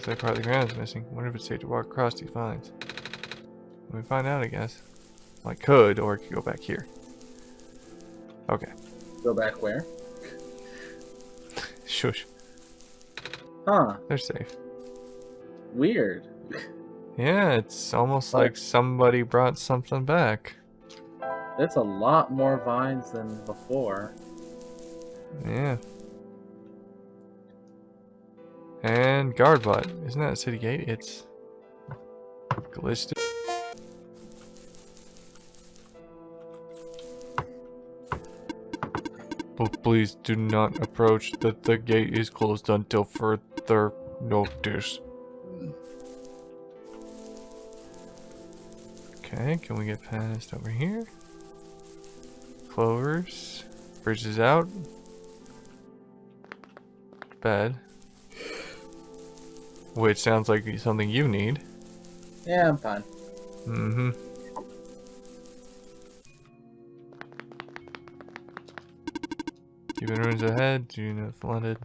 Looks like part of the ground's missing. Wonder if it's safe to walk across these vines. Let me find out, I guess. Well, I could, or I could go back here. Okay. Go back where? Shush. Huh. They're safe. Weird. Yeah, it's almost like somebody brought something back. That's a lot more vines than before. Yeah. And guard butt. Isn't that a city gate? It's listed. But please do not approach. The gate is closed until further notice. Okay, can we get past over here? Clovers. Bridge is out. Bed. Which sounds like something you need. Yeah, I'm fine. Mm-hmm. Keeping runes ahead. Do you know flooded?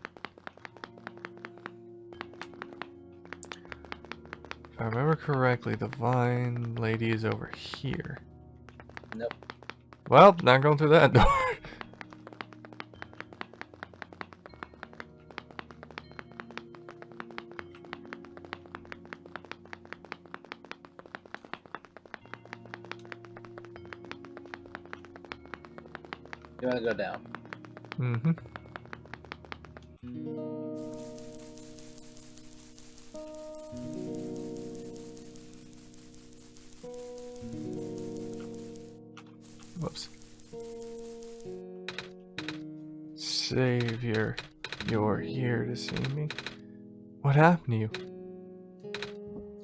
If I remember correctly, the vine lady is over here. Nope. Well, not going through that door. You wanna go down? Mm-hmm. Whoops. Savior, you're here to see me. What happened to you?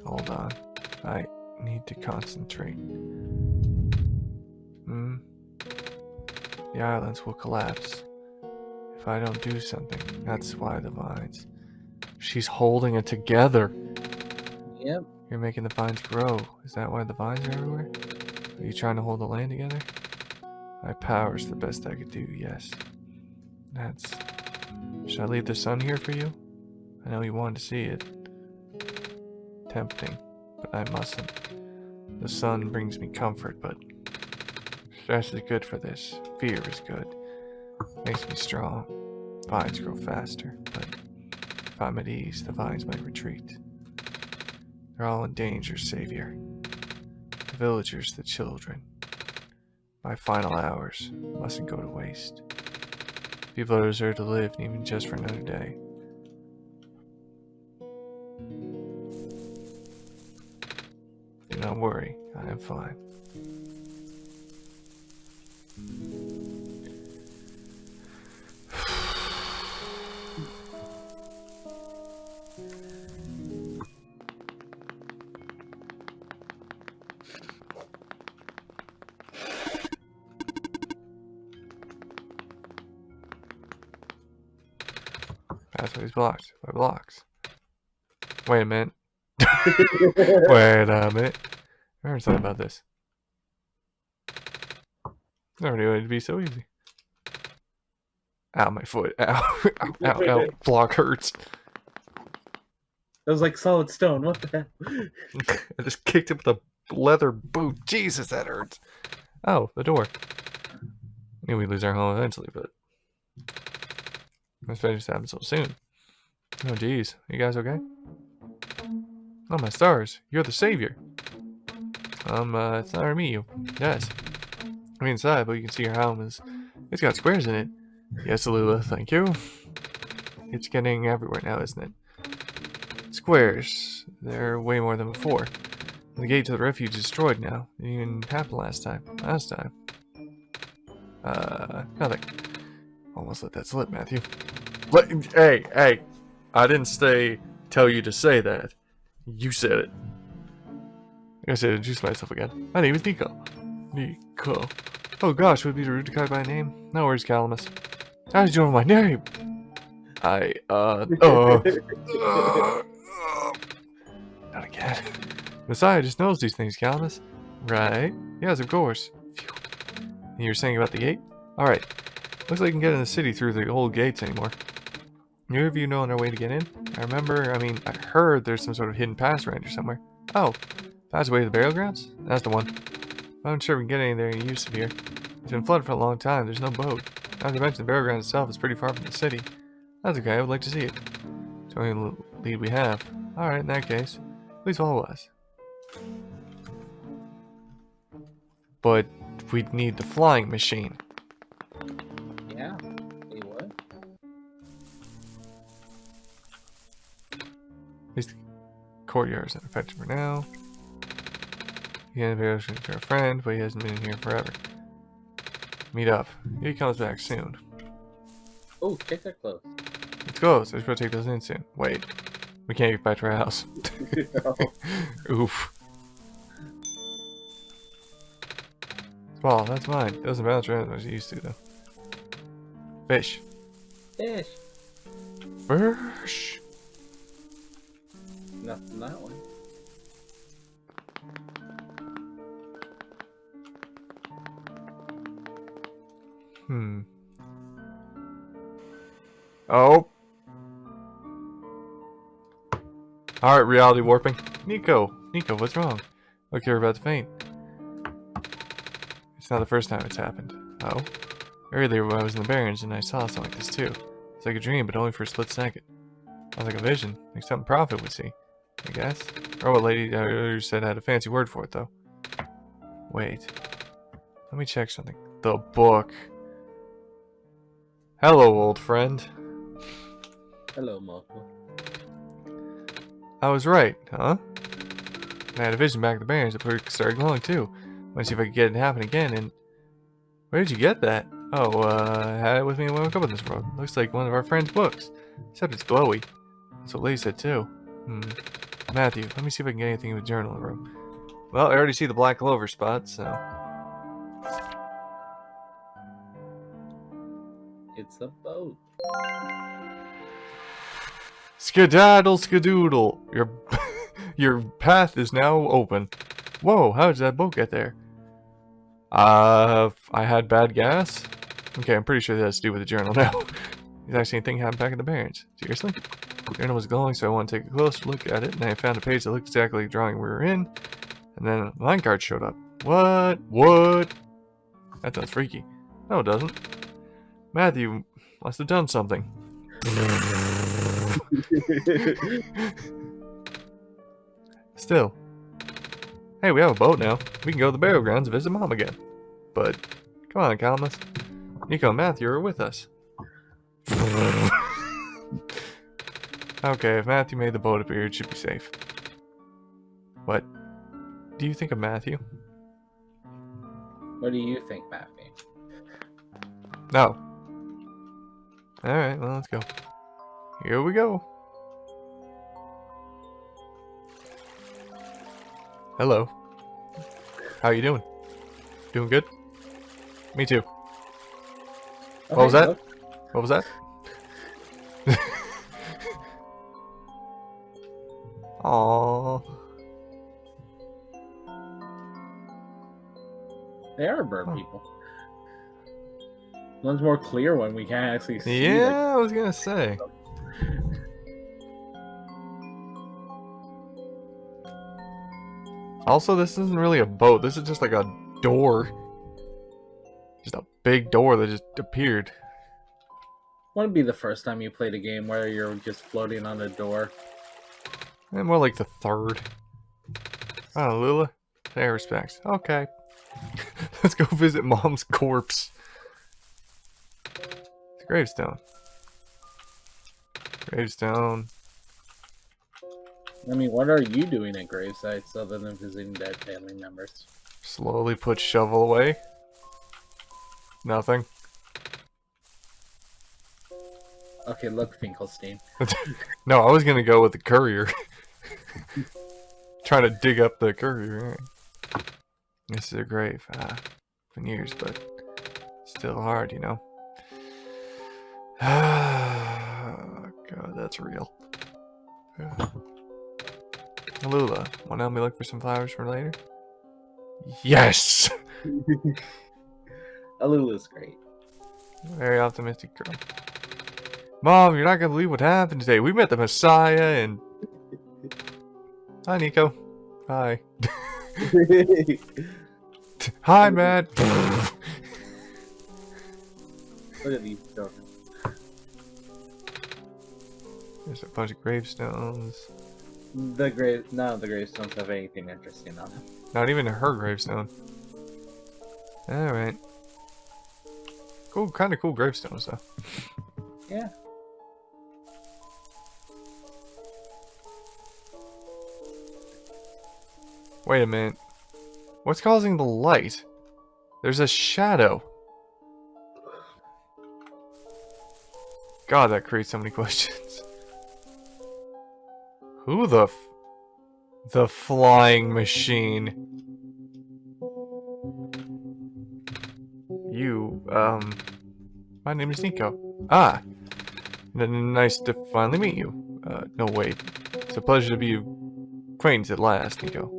Hold on. I need to concentrate. The islands will collapse if I don't do something. That's why the vines. She's holding it together. Yep. You're making the vines grow. Is that why the vines are everywhere? Are you trying to hold the land together? My power's the best I could do, yes. That's... Should I leave the sun here for you? I know you wanted to see it. Tempting, but I mustn't. The sun brings me comfort, but... Stress is good for this. Fear is good. Makes me strong. Vines grow faster, but if I'm at ease, the vines might retreat. They're all in danger, Savior. The villagers, the children. My final hours mustn't go to waste. People deserve to live, even just for another day. Do not worry, I am fine. Pathway's blocked by blocks. Wait a minute. Wait a minute. I remember something about this. Never knew it'd be so easy. Ow, my foot. Ow. Ow, ow, ow. Block hurts. That was like solid stone. What the hell? I just kicked it with a leather boot. Jesus, that hurts. Oh, the door. I knew we'd lose our home eventually, but... This finished happened so soon. Oh, geez. You guys okay? Oh, my stars. You're the savior. It's not me, you. Yes. I'm inside, but you can see your home is... It's got squares in it. Yes, Alula, thank you. It's getting everywhere now, isn't it? Squares. They're way more than before. The gate to the refuge is destroyed now. It didn't even happen last time. Nothing. Almost let that slip, Matthew. Hey! I didn't tell you to say that. You said it. I guess I introduced myself again. My name is Niko. Niko. Oh gosh, would it be rude to call by name? No worries, Calamus. How did you know my name? Not again. Messiah just knows these things, Calamus. Right? Yes, of course. Phew. You were saying about the gate? Alright. Looks like you can get in the city through the old gates anymore. Neither of you know another way to get in? I heard there's some sort of hidden pass around here somewhere. Oh, passageway to the burial grounds? That's the one. I'm not sure we can get any there any use of here. It's been flooded for a long time, there's no boat. Not to mention the burial ground itself is pretty far from the city. That's okay, I would like to see it. It's the only lead we have. Alright, in that case, please follow us. But we'd need the flying machine. Yeah. Hey, what? At least the courtyard is unaffected for now. The end of the ocean to our friend, but he hasn't been in here forever. Meet up. He comes back soon. Oh, check that close. Let's go. So let's go take those in soon. Wait. We can't get back to our house. Oof. Well, that's mine. It doesn't bounce around as it used to, though. Fish. Fish. Fish. Nothing that way. Oh. Alright, reality warping. Niko, what's wrong? Look, you're about to faint. It's not the first time it's happened. Oh? Earlier when I was in the Barrens and I saw something like this too. It's like a dream, but only for a split second. Not like a vision, like something Prophet would see, I guess. Or what lady earlier said had a fancy word for it though. Wait. Let me check something. The book. Hello, old friend. Hello, Marco. I was right, huh? I had a vision back at the Barrens that started glowing too. Want to see if I could get it to happen again, and... Where did you get that? Oh, I had it with me when I woke up in this world. Looks like one of our friend's books. Except it's glowy. That's what Lee said too. Matthew, let me see if I can get anything in the journal room. Well, I already see the black clover spot, so... It's a boat. Skedaddle, skadoodle. Your path is now open. Whoa, how did that boat get there? I had bad gas? Okay, I'm pretty sure that has to do with the journal now. The exact same thing happened back in the Barrens. Seriously? The journal was glowing, so I wanted to take a closer look at it, and I found a page that looked exactly like the drawing we were in, and then a line card showed up. What? What? That sounds freaky. No, it doesn't. Matthew must have done something. Still. Hey, we have a boat now. We can go to the burial grounds and visit Mom again. But, come on, Calmus. Niko and Matthew are with us. Okay, if Matthew made the boat appear, it should be safe. What do you think of Matthew? What do you think, Matthew? No. Alright, well, let's go. Here we go. Hello. How you doing? Doing good? Me too. What was that? What was that? Aww. They are bird people. One's more clear when we can't actually see. Yeah, I was gonna say. Also, this isn't really a boat. This is just like a door. Just a big door that just appeared. Wouldn't be the first time you played a game where you're just floating on a door. And more like the third. Oh, Lula. Pay respects. Okay. Let's go visit Mom's corpse. It's a gravestone. Gravestone. I mean, what are you doing at grave sites other than visiting dead family members? Slowly put shovel away. Nothing. Okay, look, Finkelstein. No, I was gonna go with the courier. Trying to dig up the courier. This is a grave. Been years, but still hard, you know. God, that's real. Lula, wanna help me look for some flowers for later? Yes! Alula's great. Very optimistic girl. Mom, you're not gonna believe what happened today. We met the Messiah and... Hi, Niko. Hi. Hi, Matt. Look at these children. There's a bunch of gravestones. None of the gravestones have anything interesting on them. Not even her gravestone. Alright. Cool, kind of cool gravestones, though. Yeah. Wait a minute. What's causing the light? There's a shadow. God, that creates so many questions. Who the flying machine? You, my name is Niko. Ah, nice to finally meet you. No wait. It's a pleasure to be acquainted at last, Niko.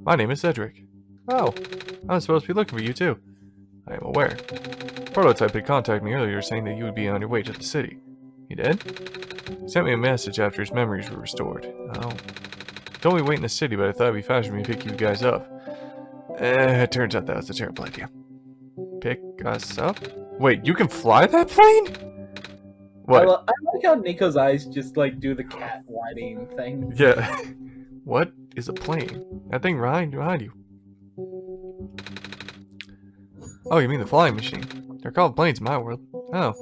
My name is Cedric. Oh, I'm supposed to be looking for you too. I am aware. Prototype had contacted me earlier saying that you would be on your way to the city. He did? He sent me a message after his memories were restored. Oh. He told me to wait in the city, but I thought it'd be faster for me to pick you guys up. It turns out that was a terrible idea. Pick us up? Wait, you can fly that plane? What? I like how Niko's eyes just like do the cat whining thing. Yeah. What is a plane? That thing behind you. Oh, you mean the flying machine? They're called planes in my world. Oh.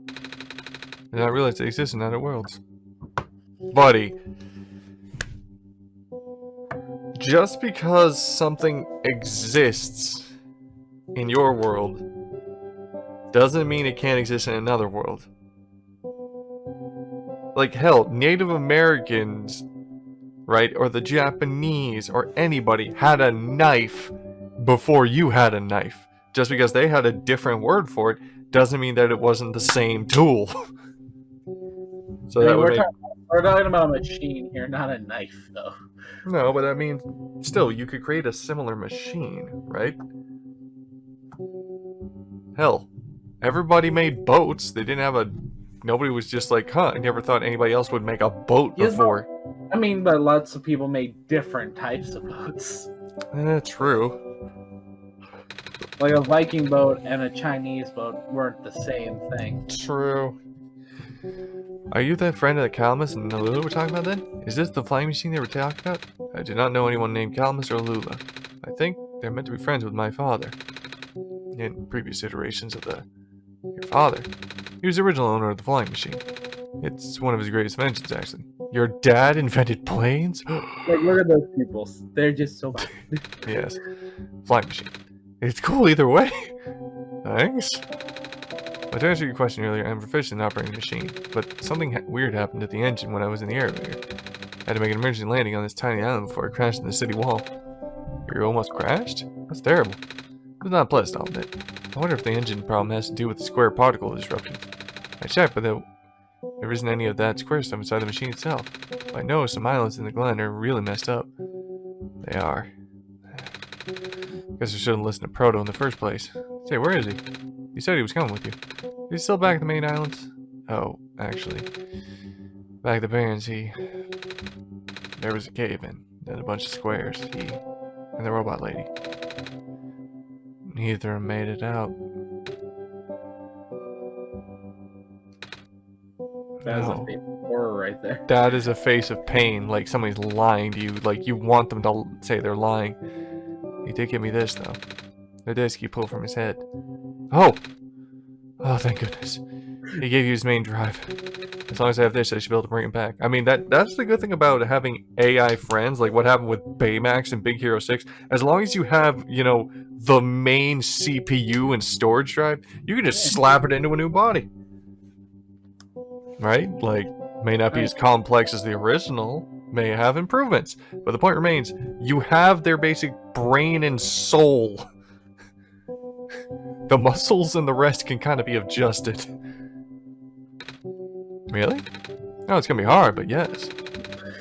I did not realize they exist in other worlds. Buddy. Just because something exists in your world doesn't mean it can't exist in another world. Like, hell, Native Americans, right, or the Japanese, or anybody had a knife before you had a knife. Just because they had a different word for it doesn't mean that it wasn't the same tool. So that would we're talking about a machine here, not a knife, though. No, but I mean, still, you could create a similar machine, right? Hell, everybody made boats. They didn't have a... Nobody was just like, huh, I never thought anybody else would make a boat before. I mean, but lots of people made different types of boats. True. Like a Viking boat and a Chinese boat weren't the same thing. True. Are you that friend of the Calamus and Lula were talking about then? Is this the flying machine they were talking about? I did not know anyone named Calamus or Lula. I think they're meant to be friends with my father. In previous iterations of your father. He was the original owner of the flying machine. It's one of his greatest inventions, actually. Your dad invented planes? Like, look at those people. They're just so bad. Yes. Flying machine. It's cool either way. Thanks. But to answer your question earlier, I'm proficient in operating the machine, but something weird happened at the engine when I was in the air earlier. I had to make an emergency landing on this tiny island before I crashed in the city wall. You almost crashed? That's terrible. It was not pleasant, I'll admit. I wonder if the engine problem has to do with the square particle disruption. I checked, but there isn't any of that square stuff inside the machine itself. But I know some islands in the Glen are really messed up. They are. Guess I shouldn't listen to Proto in the first place. Say, where is he? He said he was coming with you. Is he still back at the main islands? Oh, actually. Back at the Barrens, there was a cave-in, then a bunch of squares, and the robot lady. Neither of them made it out. That is a face of horror right there. That is a face of pain, like somebody's lying to you, like you want them to say they're lying. He did give me this, though. The disc he pulled from his head. Oh! Oh, thank goodness. He gave you his main drive. As long as I have this, I should be able to bring it back. I mean, that's the good thing about having AI friends, like what happened with Baymax and Big Hero 6. As long as you have, you know, the main CPU and storage drive, you can just slap it into a new body. Right? Like, may not be as complex as the original, may have improvements. But the point remains, you have their basic brain and soul. The muscles and the rest can kind of be adjusted. Really? No, it's gonna be hard, but yes.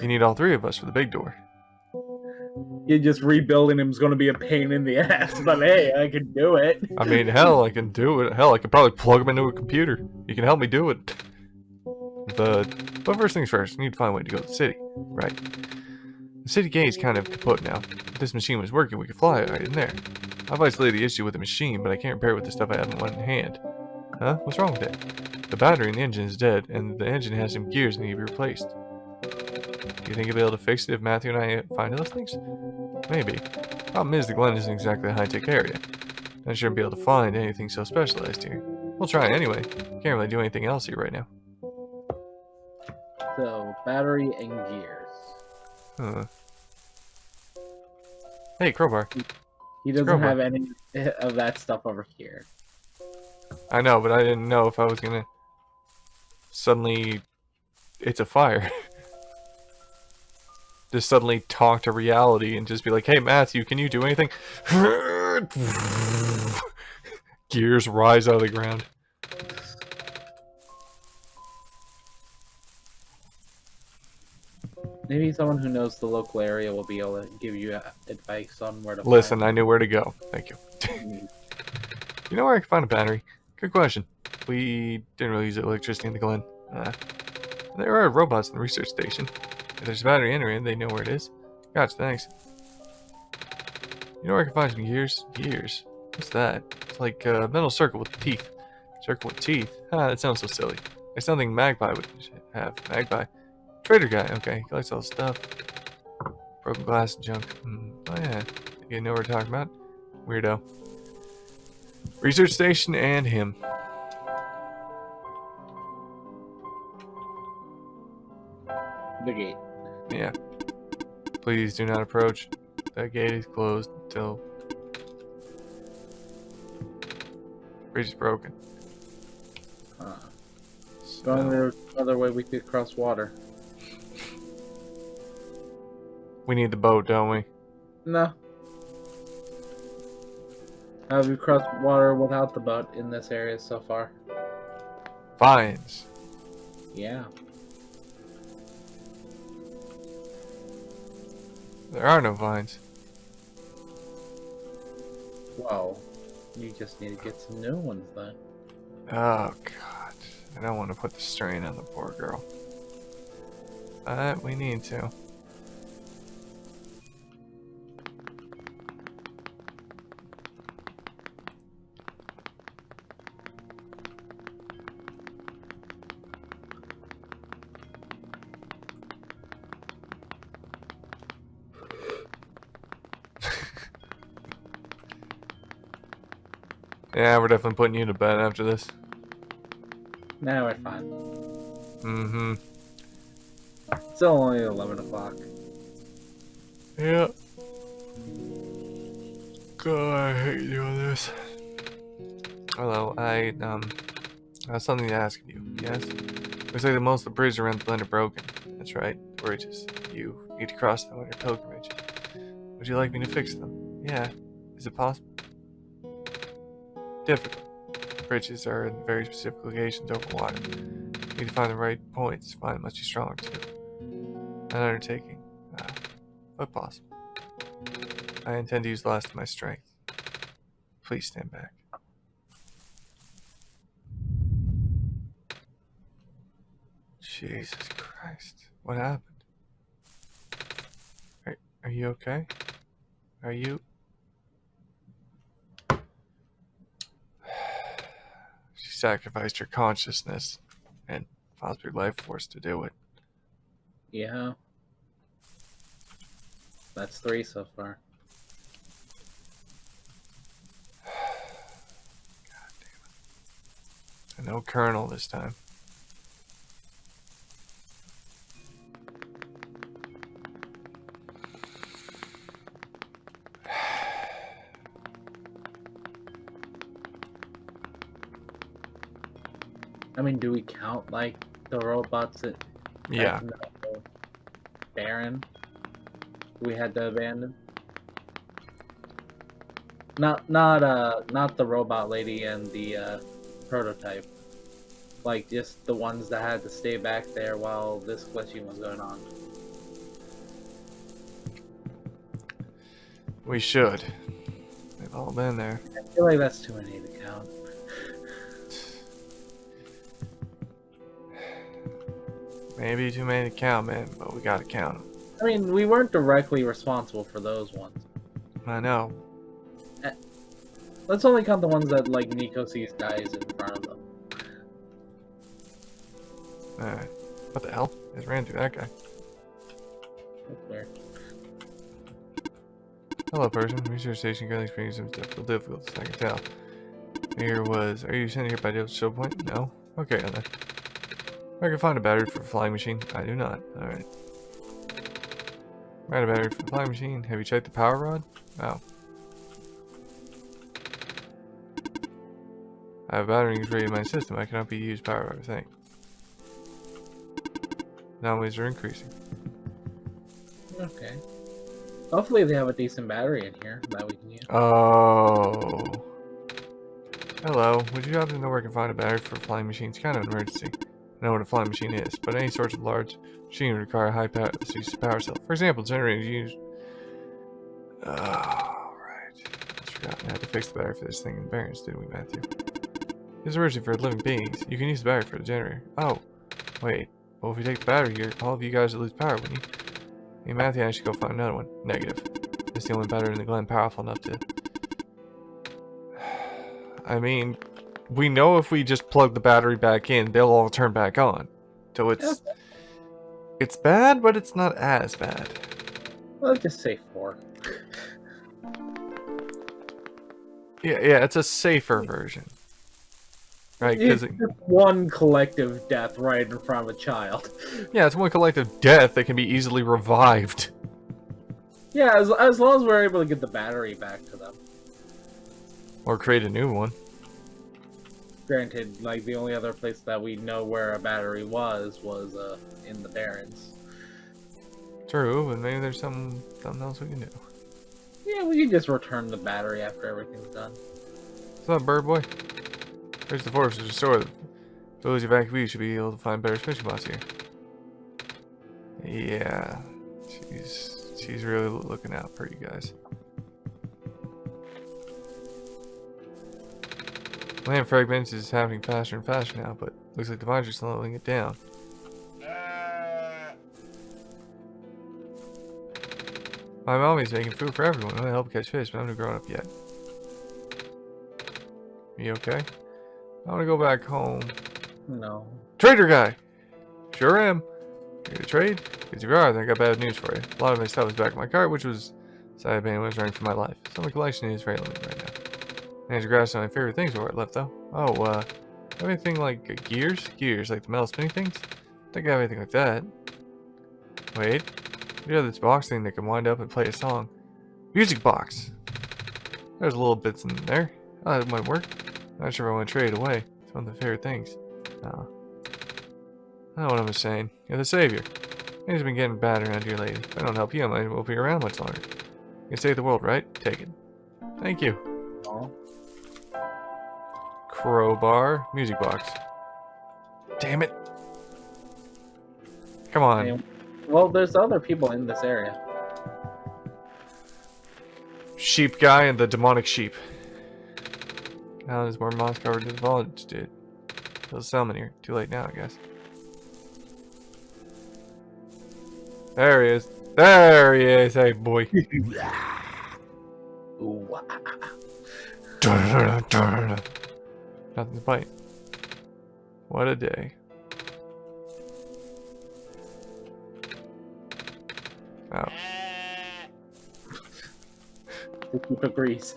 You need all three of us for the big door. You're just rebuilding him is going to be a pain in the ass, but hey, I can do it. I mean, hell, I can do it. Hell, I could probably plug him into a computer. You can help me do it. But first things first, we need to find a way to go to the city. Right. The city gate is kind of kaput now. If this machine was working, we could fly right in there. I've isolated the issue with the machine, but I can't repair it with the stuff I have in one hand. Huh? What's wrong with it? The battery in the engine is dead, and the engine has some gears that need to be replaced. Do you think you'll be able to fix it if Matthew and I find those things? Maybe. Problem is, the Glen isn't exactly a high-tech area. I shouldn't be able to find anything so specialized here. We'll try anyway. Can't really do anything else here right now. So, battery and gears. Huh. Hey, crowbar. He doesn't have any of that stuff over here. I know, but I didn't know if I was gonna... Suddenly... It's a fire. Just suddenly talk to reality and just be like, hey, Matthew, can you do anything? Gears rise out of the ground. Maybe someone who knows the local area will be able to give you advice on where to Listen, find I knew where to go. Thank you. You know where I can find a battery? Good question. We didn't really use electricity in the Glen. There are robots in the research station. If there's a battery anywhere, they know where it is. Gotcha, thanks. You know where I can find some gears? Gears? What's that? It's like a metal circle with teeth. Circle with teeth? That sounds so silly. It's something Magpie would have. Magpie? Trader guy, okay. He collects all the stuff. Broken glass and junk. Oh yeah. You know what we're talking about? Weirdo. Research station and him. the gate. Yeah. Please do not approach. That gate is closed until... Bridge is broken. There's another way we could cross water. We need the boat, don't we? No. How have you crossed water without the boat in this area so far? Vines. Yeah. There are no vines. Well, you just need to get some new ones then. Oh, God. I don't want to put the strain on the poor girl. But we need to. Yeah, we're definitely putting you to bed after this. Now we're fine. Mm-hmm. It's only 11 o'clock. Yeah. God, I hate doing this. Hello, I have something to ask of you. Yes? Looks like the most of the bridges around the Glen are broken. That's right, the bridges. You need to cross them on your pilgrimage. Would you like me to fix them? Yeah. Is it possible? Difficult. Bridges are in very specific locations over water. You need to find the right points. Mine must be strong too. An undertaking, but possible. I intend to use the last of my strength. Please stand back. Jesus Christ. What happened? Are you okay? Are you... She sacrificed her consciousness and possibly life force to do it. Yeah. That's 3 so far. God damn it. And no colonel this time. I mean, do we count, like, the robots that... Yeah. Baron? We had to abandon? Not the robot lady and the, prototype. Like, just the ones that had to stay back there while this glitching was going on. We should. They've all been there. I feel like that's too many to count. Maybe too many to count, man, but we gotta count them. I mean, we weren't directly responsible for those ones. I know. Let's only count the ones that, like, Niko sees guys in front of them. Alright. What the hell? I just ran through that guy. That's weird. Hello, person. Research station currently experiencing some difficulties, I can tell. Here was... Are you sent here by the show point? No? Okay, then. I can find a battery for a flying machine. I do not. Alright. Find a battery for the flying machine. Have you checked the power rod? Oh. I have a battery ready in my system. I cannot be used power rod, I think. Anomalies are increasing. Okay. Hopefully they have a decent battery in here that we can use. Oh. Hello. Would you happen to know where I can find a battery for a flying machine? It's kind of an emergency. I know what a flying machine is, but any sorts of large machine would require a high power cell. For example, generators used. Oh, right. I forgot. I had to fix the battery for this thing in the bearings, didn't we, Matthew? This is emergency for living beings. You can use the battery for the generator. Oh, wait. Well, if we take the battery here, all of you guys will lose power, wouldn't you? Hey, Matthew, I should go find another one. Negative. It's the only battery in the Glen powerful enough to... I mean, we know if we just plug the battery back in, they'll all turn back on. So it's... It's bad, but it's not as bad. Let's just say 4. Yeah, it's a safer version. Right, It's because just one collective death right in front of a child. yeah, it's one collective death that can be easily revived. Yeah, as long as we're able to get the battery back to them. Or create a new one. Granted, like, the only other place that we know where a battery was in the Barrens. True, but maybe there's something else we can do. Yeah, we can just return the battery after everything's done. What's up, bird boy? Where's the forest to restore them? Those evacuees should be able to find better fishing spots here. Yeah, she's really looking out for you guys. Land fragments is happening faster and faster now, but looks like the vines are slowing it down. My mommy's making food for everyone. I'm gonna help catch fish, but I'm not grown up yet. You okay? I wanna go back home. No. Trader guy! Sure am. You gonna trade? Because if you are, then I got bad news for you. A lot of my stuff is back in my cart, which was decided by anyone running for my life. So my collection is very limited right now. Managed to grab some of my favorite things where I left though. Oh, anything like gears? Gears, like the metal spinning things? I think I have anything like that. Wait. You have this box thing that can wind up and play a song. Music box! There's little bits in there. Oh, that might work. Not sure if I want to trade it away. It's one of my favorite things. No. I know what I'm saying. You're the savior. Things have been getting bad around here lately. If I don't help you, I might won't be around much longer. You save the world, right? Take it. Thank you. Oh. Crowbar. Music box. Damn it. Come on. Well, there's other people in this area. Sheep guy and the demonic sheep. Now there's more moss covered to the village, dude. There's a salmon here. Too late now, I guess. There he is. There he is. Hey, boy. Ooh. Nothing to bite. What a day. Oh. The keep agrees.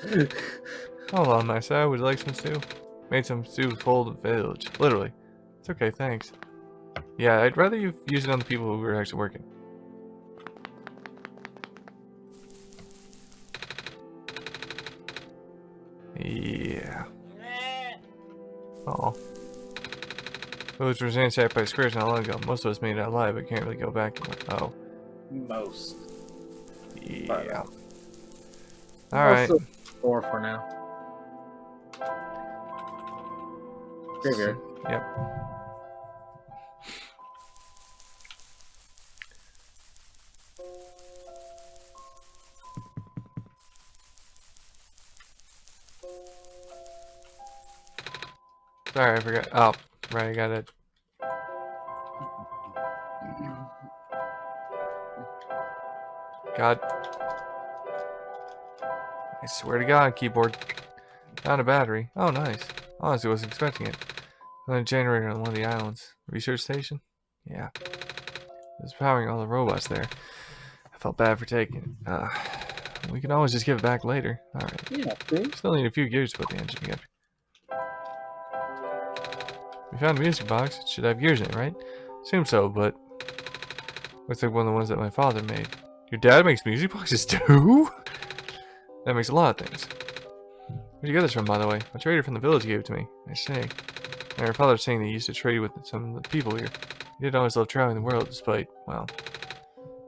Hold on, my side. Would you like some stew? Made some stew with full of village. Literally. It's okay, thanks. Yeah, I'd rather you use it on the people who were actually working. Yeah. Oh. Village was ransacked by squares not long ago. Most of us made it out alive, but can't really go back. Oh. Most. Yeah. Alright. 4 for now. Graveyard. Yep. Sorry, I forgot. Oh, right, I got it. God. I swear to God, keyboard. Found a battery. Oh, nice. Honestly, wasn't expecting it. Found a generator on one of the islands. Research station? Yeah. It's powering all the robots there. I felt bad for taking it. We can always just give it back later. Alright. Yeah, see? Still need a few gears to put the engine together. We found a music box. It should have gears in it, right? Assume so, but looks like one of the ones that my father made. Your dad makes music boxes too? That makes a lot of things. Where'd you get this from, by the way? A trader from the village gave it to me. I say. And your father's saying that he used to trade with some of the people here. He did always love traveling the world, despite, well...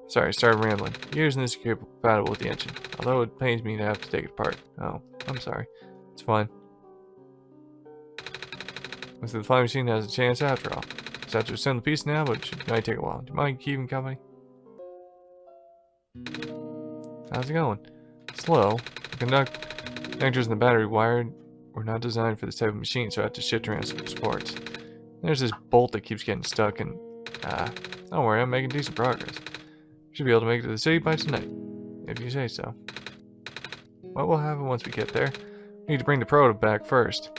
Sorry, I started rambling. Gears in this are compatible with the engine, although it pains me to have to take it apart. Oh, I'm sorry. It's fine. Looks like the flying machine has a chance after all. Just have to assemble the piece now, but it might take a while. Do you mind keeping company? How's it going? Slow. The connectors and the battery wired were not designed for this type of machine, so I had to shift around some supports. There's this bolt that keeps getting stuck, and don't worry, I'm making decent progress. Should be able to make it to the city by tonight, if you say so. What will happen once we get there? We need to bring the proto back first.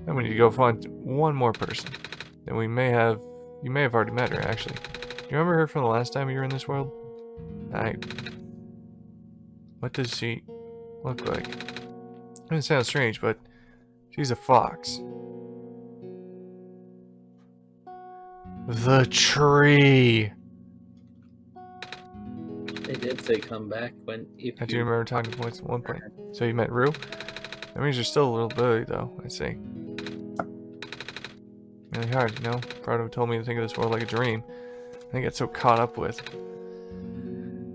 Then we need to go find one more person. Then you may have already met her, actually. Do you remember her from the last time you were in this world? What does she look like? It sounds strange, but she's a fox. The tree! They did say come back when if I do remember talking points at one point. So you met Rue? That means you're still a little blurry, though, I see. Really hard, you know? Proto told me to think of this world like a dream. I get so caught up with.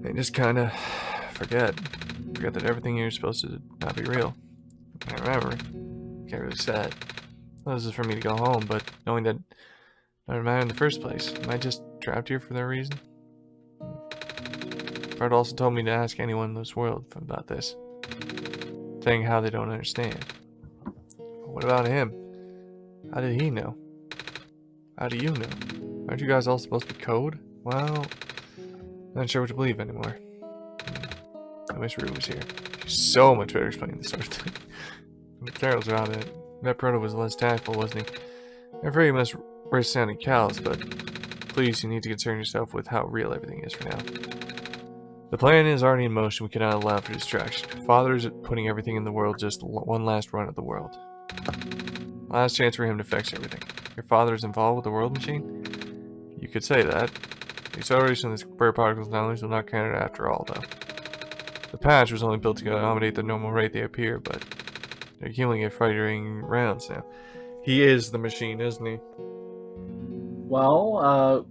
They just kinda forget that everything here is supposed to not be real. I remember. Get really sad. Well, this is for me to go home, but knowing that it doesn't matter in the first place. Am I just trapped here for that reason? Fred also told me to ask anyone in this world about this, saying how they don't understand. But what about him? How did he know? How do you know? Aren't you guys all supposed to be code? Well, not sure what to believe anymore. I wish Rue was here. She's so much better explaining this sort of thing. Carol's around it. That Proto was less tactful, wasn't he? I'm afraid he must risk sounding callous, but please, you need to concern yourself with how real everything is for now. The plan is already in motion. We cannot allow for distraction. Father is putting everything in the world just one last run of the world. Last chance for him to fix everything. Your father is involved with the world machine? You could say that. The acceleration of the spare particles knowledge will not count it after all, though. The patch was only built to accommodate the normal rate they appear, but they're healing it fighting rounds now. He is the machine, isn't he? Well,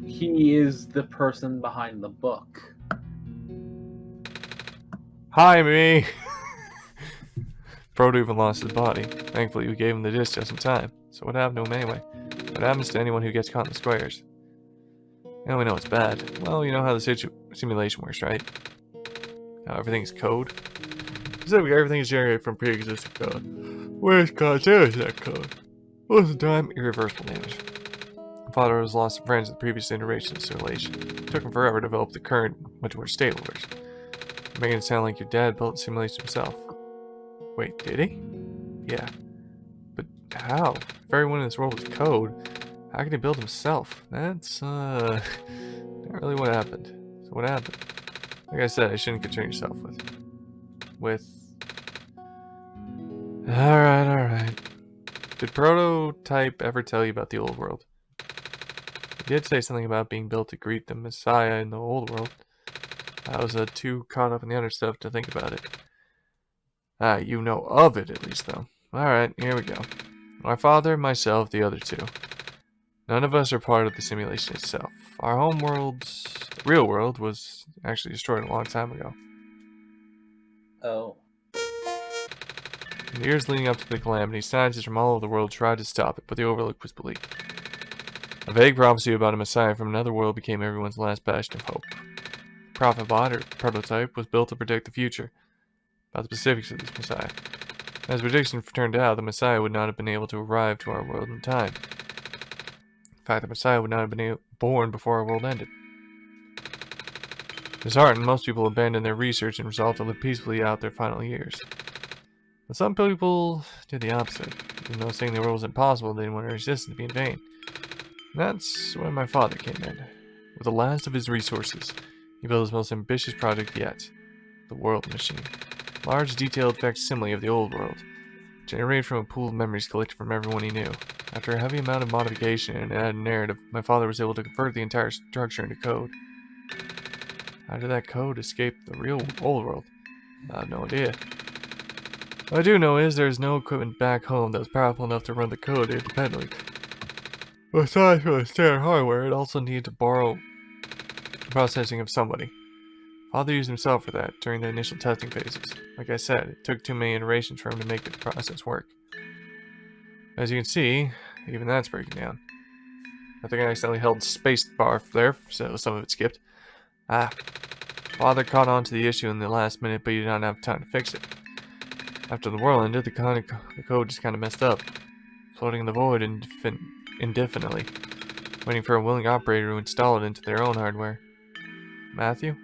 he is the person behind the book. Hi, me! Proto even lost his body. Thankfully, we gave him the disc just in time. So what happened to him anyway? What happens to anyone who gets caught in the squares? Now we know it's bad. Well, you know how the simulation works, right? How everything's code. Specifically, everything is generated from pre-existing code. Where's causes that code? Most of the time, irreversible damage. My father has lost some friends in the previous iteration of simulation. It took him forever to develop the current, much more stable version. Making it sound like your dad built the simulation himself. Wait, did he? Yeah. But how? If everyone in this world was code, how can he build himself? That's, not really what happened. So what happened? Like I said, I shouldn't concern yourself with... Alright. Did Prototype ever tell you about the old world? He did say something about being built to greet the Messiah in the old world. I was too caught up in the other stuff to think about it. You know of it at least, though. Alright, here we go. My father, myself, the other two. None of us are part of the simulation itself. Our home world's real world was actually destroyed a long time ago. Oh. In the years leading up to the calamity, scientists from all over the world tried to stop it, but the Overlook was bleak. A vague prophecy about a messiah from another world became everyone's last bastion of hope. The prophet bot, or prototype, was built to predict the future, about the specifics of this messiah. As the prediction turned out, the messiah would not have been able to arrive to our world in time. In fact, the messiah would not have been born before our world ended. Disheartened, most people abandoned their research and resolved to live peacefully out their final years. But some people did the opposite. Even though saying the world was impossible, they didn't want to resist and be in vain. And that's when my father came in. With the last of his resources, he built his most ambitious project yet, the World Machine. Large, detailed facsimile of the old world, generated from a pool of memories collected from everyone he knew. After a heavy amount of modification and added narrative, my father was able to convert the entire structure into code. How did that code escape the real old world? I have no idea. What I do know is there's no equipment back home that was powerful enough to run the code independently. Aside from the standard hardware, it also needed to borrow processing of somebody. Father used himself for that during the initial testing phases. Like I said, it took too many iterations for him to make the process work. As you can see, even that's breaking down. I think I accidentally held space bar there, so some of it skipped. Father caught on to the issue in the last minute, but he did not have time to fix it. After the world ended, the code just kind of messed up, floating in the void indefinitely, waiting for a willing operator to install it into their own hardware. Matthew?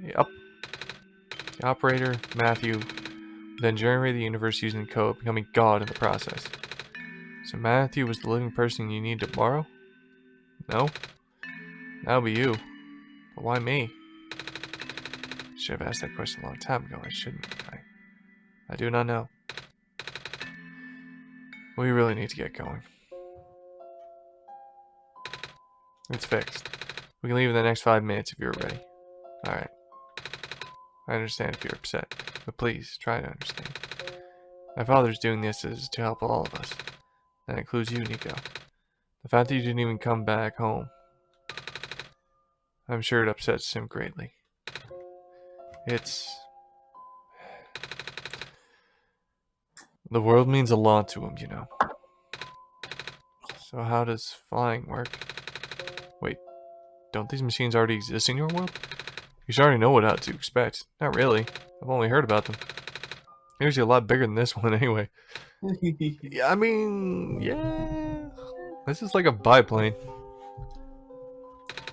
Yup. The operator, Matthew, then generated the universe using code, becoming God in the process. So Matthew was the living person you need to borrow? No? That would be you. But why me? I should have asked that question a long time ago. I shouldn't. I do not know. We really need to get going. It's fixed. We can leave in the next 5 minutes if you're ready. Alright. I understand if you're upset, but please, try to understand. My father's doing this is to help all of us. That includes you, Niko. The fact that you didn't even come back home, I'm sure it upsets him greatly. The world means a lot to him, you know. So how does flying work? Wait, don't these machines already exist in your world? You should already know what to expect. Not really. I've only heard about them. They're usually a lot bigger than this one anyway. Yeah, I mean, yeah. This is like a biplane.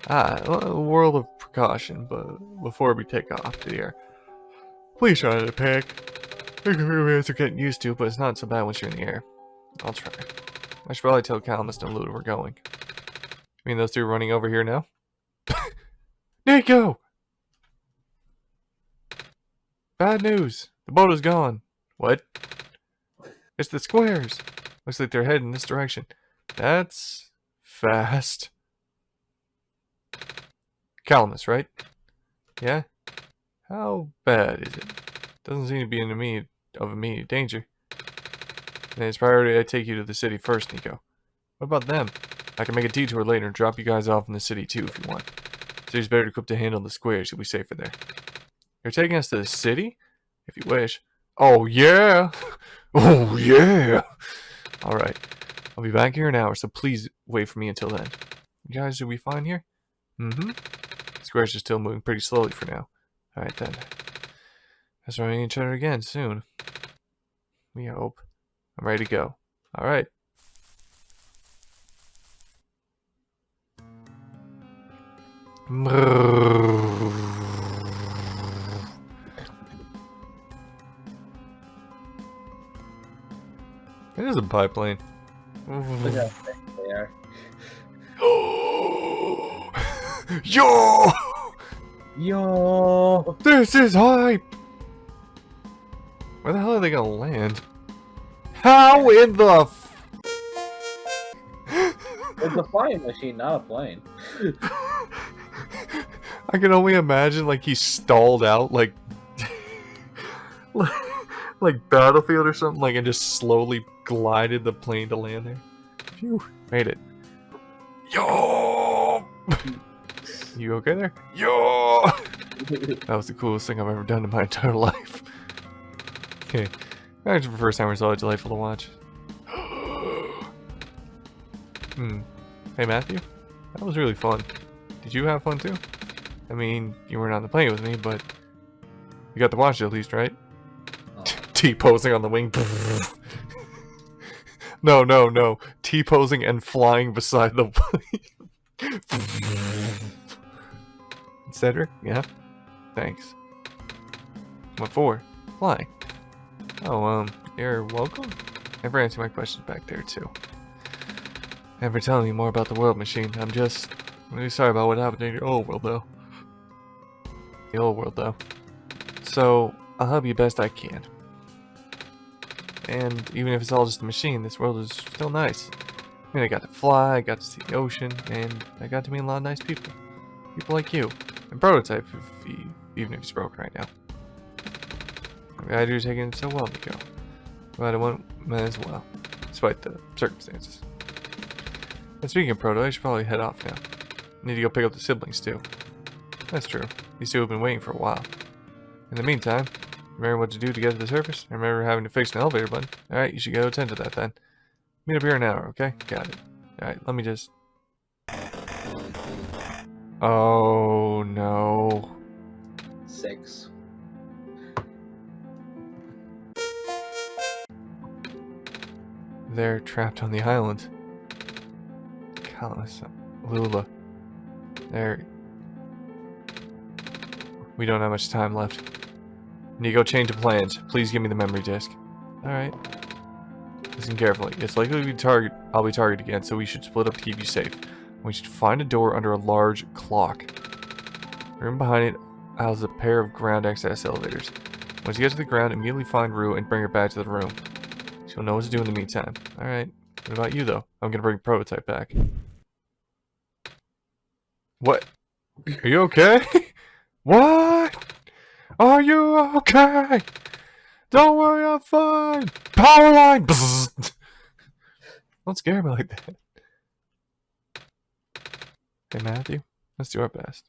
A world of precaution, but before we take off to the air, please try not to panic. A few minutes of getting used to, but it's not so bad once you're in the air. I'll try. I should probably tell Calamus and Luda we're going. You mean those two running over here now? Niko! Bad news. The boat is gone. What? It's the squares. Looks like they're heading in this direction. That's fast. Calamus, right? Yeah? How bad is it? Doesn't seem to be in immediate danger. And it's priority I take you to the city first, Niko. What about them? I can make a detour later and drop you guys off in the city too if you want. The city's better equipped to handle the squares. You'll be safer there. You're taking us to the city? If you wish. Oh yeah! Oh yeah! Alright. I'll be back here in an hour, so please wait for me until then. You guys will be fine here? Mm-hmm. The squares are still moving pretty slowly for now. Alright then. Guess we're meeting each other again soon. We hope. I'm ready to go. Alright. It is a biplane. Look how thick they are. Yo! Yo! This is hype! Where the hell are they gonna land? How in the It's a flying machine, not a plane. I can only imagine like he stalled out like like Battlefield or something, like, and just slowly glided the plane to land there. Phew, made it. Yo! You okay there? Yo! That was the coolest thing I've ever done in my entire life. Okay. Actually, for the first time, it was always delightful to watch. Hey, Matthew? That was really fun. Did you have fun too? I mean, you weren't on the plane with me, but you got to watch it at least, right? Oh. T-posing on the wing. No. T-posing and flying beside the plane. Cedric? Yeah? Thanks. What for? Flying. Oh, you're welcome? Thanks for answering my questions back there, too. And for telling me more about the world machine. I'm really sorry about what happened in your old world, though. The old world, though. So, I'll help you best I can. And even if it's all just a machine, this world is still nice. I mean, I got to fly, I got to see the ocean, and I got to meet a lot of nice people. People like you. And Prototype, even if he's broke right now. I'm glad you're taking it so well, Niko. Glad I went as well, despite the circumstances. And speaking of Proto, I should probably head off now. Need to go pick up the siblings, too. That's true. These two have been waiting for a while. In the meantime, remember what to do to get to the surface? I remember having to fix an elevator button. Alright, you should go attend to that then. Meet up here in an hour, okay? Got it. Alright, let me just... Oh, no. 6. They're trapped on the island. Callus, Lula. We don't have much time left. Niko, change of plans. Please give me the memory disk. Alright. Listen carefully. It's likely I'll be targeted again, so we should split up to keep you safe. We should find a door under a large clock. The room behind it houses a pair of ground access elevators. Once you get to the ground, immediately find Rue and bring her back to the room. She'll know what to do in the meantime. Alright. What about you, though? I'm gonna bring Prototype back. What? Are you okay? What? Are you okay? Don't worry, I'm fine. Power line. Don't scare me like that. Hey, Matthew, let's do our best.